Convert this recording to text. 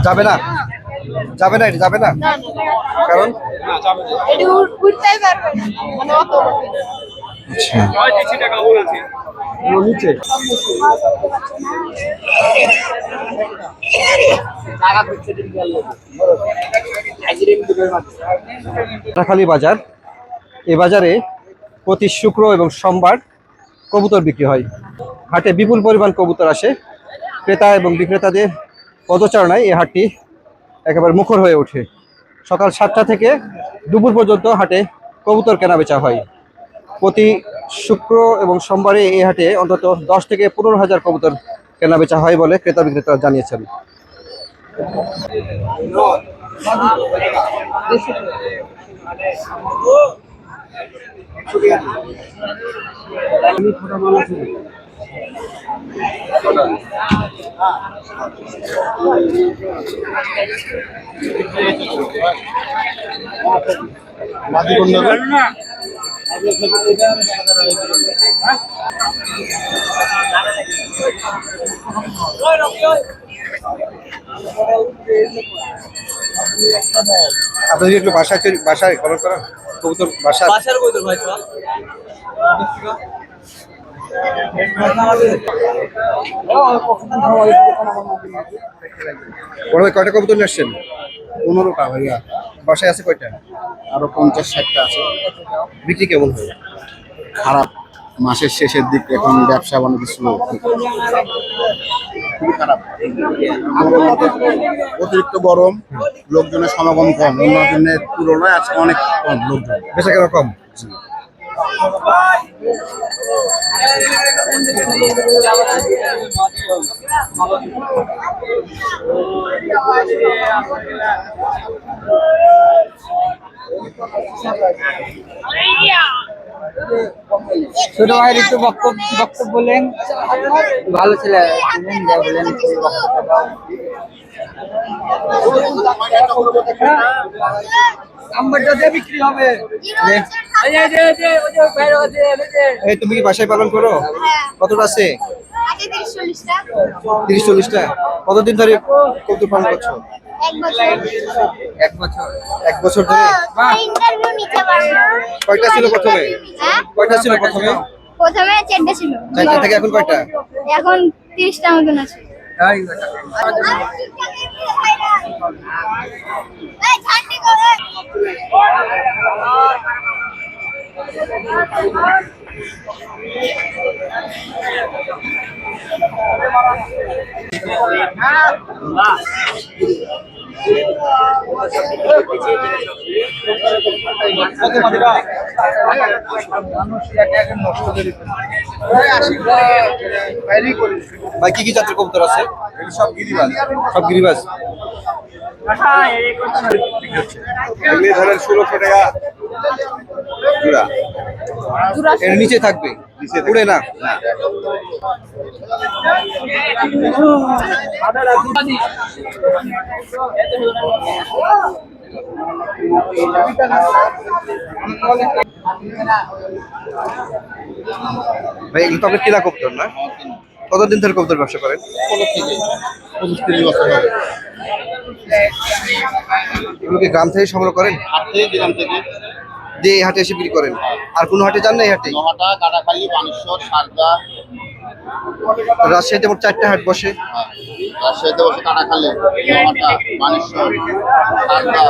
যাবে না, যাবে না, এটা যাবে না, কারণ উঠতেই পারবে না, মানে অত নিচে খালি বাজার। এই বাজারে প্রতি শুক্র এবং সোমবার কবুতর বিক্রি হয়। হাটে বিপুল পরিমাণ কবুতর আসে। ক্রেতা এবং বিক্রেতাদের পদচারণায় এই হাটটি একেবারে মুখর হয়ে ওঠে। সকাল 7টা থেকে দুপুর পর্যন্ত হাটে কবুতর কেনাবেচা হয়। প্রতি শুক্র এবং সোমবারে এই হাটে অন্তত 10 থেকে 15,000 কবুতর কেনাবেচা হয় বলে ক্রেতা বিক্রেতারা জানিয়েছেন। আপনাদের একটু বাসায় খবর করা কবুতর বাসার কবুতর ভাই কয়টা কবুতর নিয়ে আসছেন? 15টা ভাইয়া। বাসায় আছে কয়টা? আরো 50-60টা আছে। বিক্রি কেমন হয়? খারাপ, মাসের শেষের দিক, এখন ব্যবসা বাণিজ্য স্লো, খুবই খারাপ। অতিরিক্ত গরম, লোকজনের সমাগম কম, অন্য দিনের তুলনায় আজকে অনেক কম লোকজন। বেচা কেনা কম। ছোট ভাইয়ের একটু বক্তব্য বলেন। ভালো ছেলে বলেন নাম্বারটা দিয়ে বিক্রি হবে। এই তুমি কি বাসায় পালন করো? কতটা আছে? 30-40টা। কতদিন ধরে কবুতর পালন করছো? 1 বছর। 1 বছর ধরে। ইন্টারভিউ নিতে পারবো। কয়টা ছিল প্রথমে? কয়টা ছিল প্রথমে? প্রথমে 4টা ছিল। 4টা থেকে এখন কয়টা? এখন 30টা মতন আছে। ভাই কি কি জাতের কবুতর আছে? সব গিরিবাজ। সব গিরিবাজ। এগুলি ধরেন 1600 টাকা জোড়া। এর নিচে থাকবে, উড়ে না। ভাই এগুলো তো আপনার কিনা কবুতর না? কতদিন ধরে কবুতর ব্যবসা করেন? 25-30 বছর হবে। এগুলো কি গ্রাম থেকে সংগ্রহ করেন? হাট থেকে, গ্রাম থেকে। দিয়ে এই হাটে এসে বিক্রি করেন? আর কোনো হাটে যান না এই হাটে? নোহাটা, কাটাখালী, বানেশ্বর, সারদা। রাজশাহীতে মোট 4টা হাট বসে। রাজশাহীতে বসে কাটাখালী, নোহাটা, বানেশ্বর, সারদা।